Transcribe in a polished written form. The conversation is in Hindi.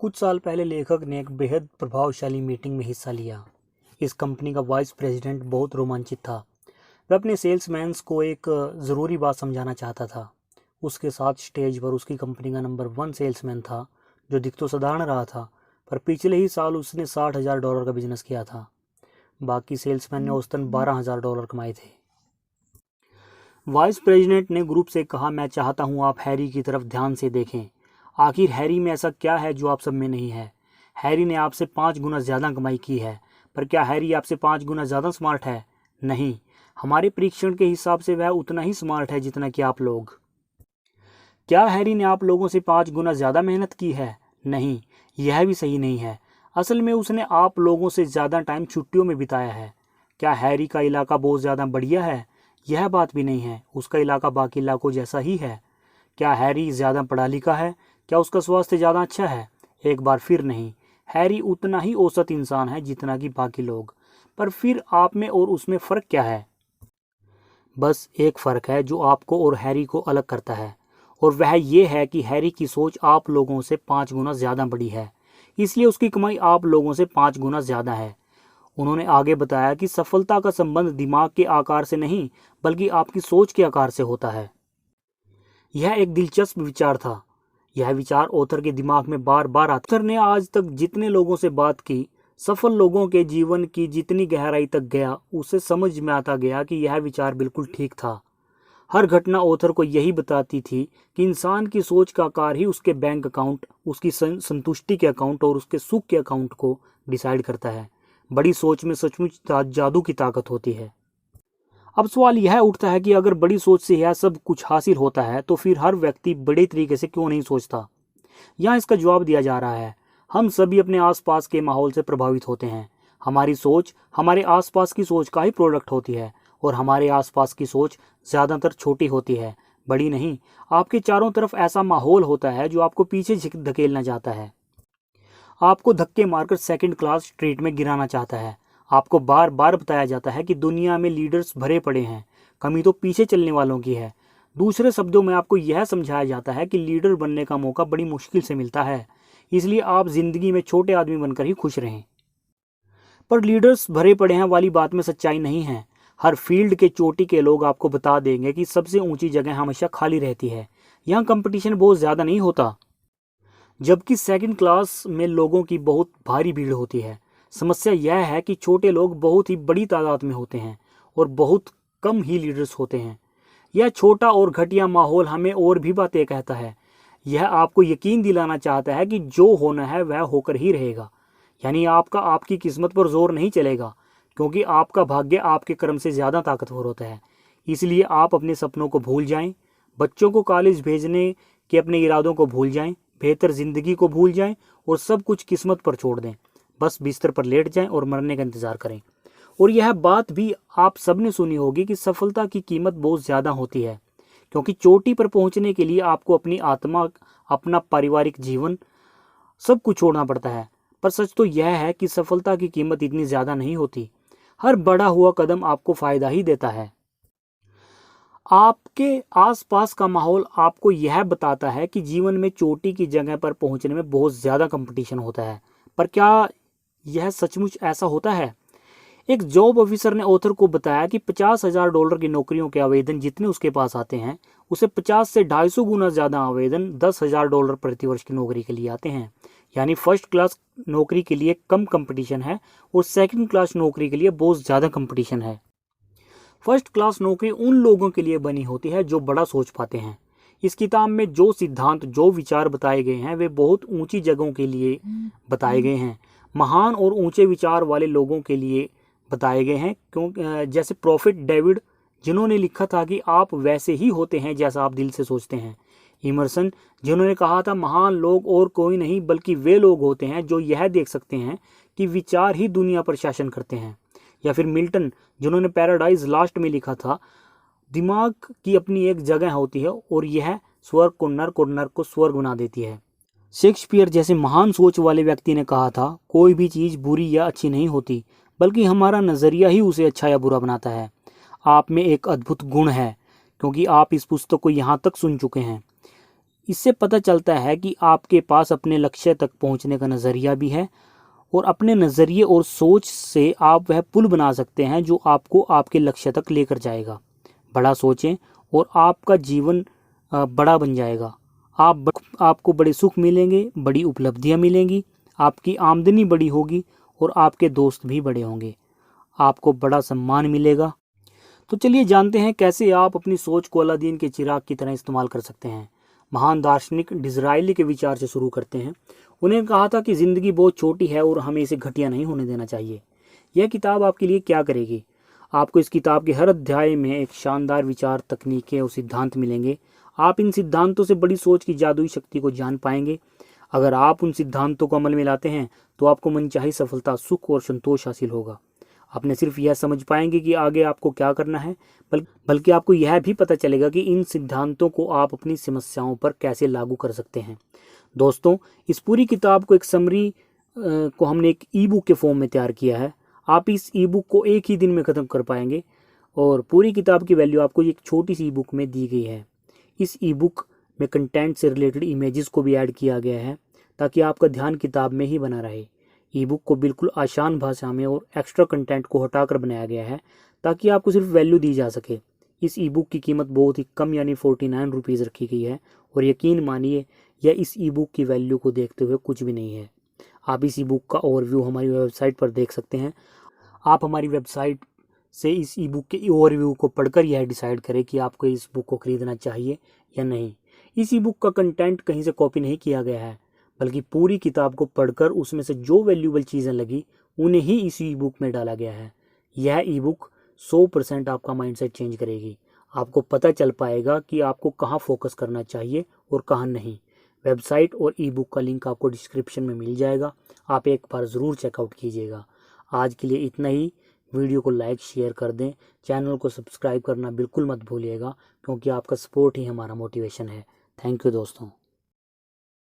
कुछ साल पहले लेखक ने एक बेहद प्रभावशाली मीटिंग में हिस्सा लिया। इस कंपनी का वाइस प्रेसिडेंट बहुत रोमांचित था। वह अपने सेल्समैन्स को एक ज़रूरी बात समझाना चाहता था। उसके साथ स्टेज पर उसकी कंपनी का नंबर 1 सेल्समैन था, जो दिख तो साधारण रहा था, पर पिछले ही साल उसने $60,000 का बिजनेस किया था। बाकी सेल्समैन ने औसतन $12,000 कमाए थे। वाइस प्रेसिडेंट ने ग्रुप से कहा, मैं चाहता हूँ आप हैरी की तरफ ध्यान से देखें। आखिर हैरी में ऐसा क्या है जो आप सब में नहीं है? हैरी ने आपसे 5 गुना ज़्यादा कमाई की है, पर क्या हैरी आपसे 5 गुना ज़्यादा स्मार्ट है? नहीं, हमारे परीक्षण के हिसाब से वह उतना ही स्मार्ट है जितना कि आप लोग। क्या हैरी ने आप लोगों से 5 गुना ज़्यादा मेहनत की है? नहीं, यह भी सही नहीं है। असल में उसने आप लोगों से ज़्यादा टाइम छुट्टियों में बिताया है। क्या हैरी का इलाका बहुत ज़्यादा बढ़िया है? यह बात भी नहीं है, उसका इलाका बाकी इलाकों जैसा ही है। क्या हैरी ज़्यादा पढ़ा लिखा है? क्या उसका स्वास्थ्य ज़्यादा अच्छा है? एक बार फिर नहीं, हैरी उतना ही औसत इंसान है जितना कि बाकी लोग। पर फिर आप में और उसमें फ़र्क क्या है? बस एक फ़र्क है जो आपको और हैरी को अलग करता है, और वह ये है कि हैरी की सोच आप लोगों से 5 गुना ज़्यादा बड़ी है, इसलिए उसकी कमाई आप लोगों से 5 गुना ज़्यादा है। उन्होंने आगे बताया कि सफलता का संबंध दिमाग के आकार से नहीं, बल्कि आपकी सोच के आकार से होता है। यह एक दिलचस्प विचार था। यह विचार ऑथर के दिमाग में बार बार आता। ऑथर ने आज तक जितने लोगों से बात की, सफल लोगों के जीवन की जितनी गहराई तक गया, उसे समझ में आता गया कि यह विचार बिल्कुल ठीक था। हर घटना ऑथर को यही बताती थी कि इंसान की सोच का आकार ही उसके बैंक अकाउंट, उसकी संतुष्टि के अकाउंट और उसके सुख के अकाउंट को डिसाइड करता है। बड़ी सोच में सचमुच जादू की ताकत होती है। अब सवाल यह उठता है कि अगर बड़ी सोच से यह सब कुछ हासिल होता है, तो फिर हर व्यक्ति बड़े तरीके से क्यों नहीं सोचता? यहाँ इसका जवाब दिया जा रहा है, हम सभी अपने आसपास के माहौल से प्रभावित होते हैं। हमारी सोच हमारे आसपास की सोच का ही प्रोडक्ट होती है, और हमारे आसपास की सोच ज़्यादातर छोटी होती है, बड़ी नहीं। आपके चारों तरफ ऐसा माहौल होता है जो आपको पीछे धकेलना चाहता है, आपको धक्के मारकर सेकंड क्लास स्ट्रीट में गिराना चाहता है। आपको बार बार बताया जाता है कि दुनिया में लीडर्स भरे पड़े हैं, कमी तो पीछे चलने वालों की है। दूसरे शब्दों में आपको यह समझाया जाता है कि लीडर बनने का मौका बड़ी मुश्किल से मिलता है, इसलिए आप जिंदगी में छोटे आदमी बनकर ही खुश रहें। पर लीडर्स भरे पड़े हैं वाली बात में सच्चाई नहीं है। हर फील्ड के चोटी के लोग आपको बता देंगे कि सबसे ऊंची जगह हमेशा खाली रहती है। यहाँ कंपटीशन बहुत ज़्यादा नहीं होता, जबकि सेकंड क्लास में लोगों की बहुत भारी भीड़ होती है। समस्या यह है कि छोटे लोग बहुत ही बड़ी तादाद में होते हैं और बहुत कम ही लीडर्स होते हैं। यह छोटा और घटिया माहौल हमें और भी बातें कहता है। यह आपको यकीन दिलाना चाहता है कि जो होना है वह होकर ही रहेगा। यानी आपकी किस्मत पर जोर नहीं चलेगा, क्योंकि आपका भाग्य आपके कर्म से ज़्यादा ताकतवर होता है। इसलिए आप अपने सपनों को भूल जाएं, बच्चों को कॉलेज भेजने के अपने इरादों को भूल जाएं, बेहतर ज़िंदगी को भूल जाएं और सब कुछ किस्मत पर छोड़ दें। बस बिस्तर पर लेट जाएं और मरने का इंतज़ार करें। और यह बात भी आप सबने सुनी होगी कि सफलता की कीमत बहुत ज़्यादा होती है, क्योंकि चोटी पर पहुंचने के लिए आपको अपनी आत्मा, अपना पारिवारिक जीवन, सब कुछ छोड़ना पड़ता है। पर सच तो यह है कि सफलता की कीमत इतनी ज़्यादा नहीं होती। हर बढ़ा हुआ कदम आपको फ़ायदा ही देता है। आपके आसपास का माहौल आपको यह बताता है कि जीवन में चोटी की जगह पर पहुंचने में बहुत ज़्यादा कंपटीशन होता है। पर क्या यह सचमुच ऐसा होता है? एक जॉब ऑफिसर ने ऑथर को बताया कि $50,000 की नौकरियों के आवेदन जितने उसके पास आते हैं, उसे 50 से 250 गुना ज़्यादा आवेदन $10,000 प्रतिवर्ष की नौकरी के लिए आते हैं। यानी फर्स्ट क्लास नौकरी के लिए कम कंपटीशन है और सेकंड क्लास नौकरी के लिए बहुत ज़्यादा कंपटीशन है। फर्स्ट क्लास नौकरी उन लोगों के लिए बनी होती है जो बड़ा सोच पाते हैं। इस किताब में जो सिद्धांत, जो विचार बताए गए हैं, वे बहुत ऊंची जगहों के लिए बताए गए हैं। महान और ऊंचे विचार वाले लोगों के लिए बताए गए हैं, क्यों जैसे प्रॉफिट डेविड, जिन्होंने लिखा था कि आप वैसे ही होते हैं जैसा आप दिल से सोचते हैं। इमर्सन, जिन्होंने कहा था महान लोग और कोई नहीं बल्कि वे लोग होते हैं जो यह देख सकते हैं कि विचार ही दुनिया पर शासन करते हैं। या फिर मिल्टन, जिन्होंने पैराडाइज लास्ट में लिखा था दिमाग की अपनी एक जगह होती है और यह स्वर्ग को नर्क और नर्क को स्वर्ग बना देती है। शेक्सपियर जैसे महान सोच वाले व्यक्ति ने कहा था कोई भी चीज़ बुरी या अच्छी नहीं होती, बल्कि हमारा नज़रिया ही उसे अच्छा या बुरा बनाता है। आप में एक अद्भुत गुण है, क्योंकि आप इस पुस्तक को यहाँ तक सुन चुके हैं। इससे पता चलता है कि आपके पास अपने लक्ष्य तक पहुंचने का नज़रिया भी है और अपने नज़रिए और सोच से आप वह पुल बना सकते हैं जो आपको आपके लक्ष्य तक लेकर जाएगा। बड़ा सोचें और आपका जीवन बड़ा बन जाएगा। आपको बड़े सुख मिलेंगे, बड़ी उपलब्धियां मिलेंगी, आपकी आमदनी बड़ी होगी और आपके दोस्त भी बड़े होंगे, आपको बड़ा सम्मान मिलेगा। तो चलिए जानते हैं कैसे आप अपनी सोच को अलादीन के चिराग की तरह इस्तेमाल कर सकते हैं। महान दार्शनिक डिज़राइली के विचार से शुरू करते हैं। उन्हें कहा था कि ज़िंदगी बहुत छोटी है और हमें इसे घटिया नहीं होने देना चाहिए। यह किताब आपके लिए क्या करेगी? आपको इस किताब के हर अध्याय में एक शानदार विचार, तकनीकें और सिद्धांत मिलेंगे। आप इन सिद्धांतों से बड़ी सोच की जादुई शक्ति को जान पाएंगे। अगर आप उन सिद्धांतों को अमल में लाते हैं तो आपको मनचाही सफलता, सुख और संतोष हासिल होगा। आप न सिर्फ यह समझ पाएंगे कि आगे आपको क्या करना है, बल्कि आपको यह भी पता चलेगा कि इन सिद्धांतों को आप अपनी समस्याओं पर कैसे लागू कर सकते हैं। दोस्तों, इस पूरी किताब को एक समरी को हमने एक ई बुक के फॉर्म में तैयार किया है। आप इस ई बुक को एक ही दिन में ख़त्म कर पाएंगे और पूरी किताब की वैल्यू आपको एक छोटी सी ई बुक में दी गई है। इस ई बुक में कंटेंट से रिलेटेड इमेजेस को भी ऐड किया गया है ताकि आपका ध्यान किताब में ही बना रहे। ई बुक को बिल्कुल आसान भाषा में और एक्स्ट्रा कंटेंट को हटाकर बनाया गया है ताकि आपको सिर्फ वैल्यू दी जा सके। इस ई बुक की कीमत बहुत ही कम यानी 49 रुपीज़ रखी गई है और यकीन मानिए यह इस ई बुक की वैल्यू को देखते हुए कुछ भी नहीं है। आप इस ई बुक का ओवरव्यू हमारी वेबसाइट पर देख सकते हैं। आप हमारी वेबसाइट से इस ई बुक के ओवरव्यू को पढ़कर यह डिसाइड करें कि आपको इस बुक को खरीदना चाहिए या नहीं। इस ई बुक का कंटेंट कहीं से कॉपी नहीं किया गया है, बल्कि पूरी किताब को पढ़कर उसमें से जो वैल्यूबल चीज़ें लगी उन्हें ही इस ई बुक में डाला गया है। यह ई बुक 100% आपका माइंडसेट चेंज करेगी। आपको पता चल पाएगा कि आपको कहाँ फोकस करना चाहिए और कहाँ नहीं। वेबसाइट और ई बुक का लिंक आपको डिस्क्रिप्शन में मिल जाएगा। आप एक बार ज़रूर चेकआउट कीजिएगा। आज के लिए इतना ही। वीडियो को लाइक शेयर कर दें। चैनल को सब्सक्राइब करना बिल्कुल मत भूलिएगा, क्योंकि आपका सपोर्ट ही हमारा मोटिवेशन है। थैंक यू दोस्तों।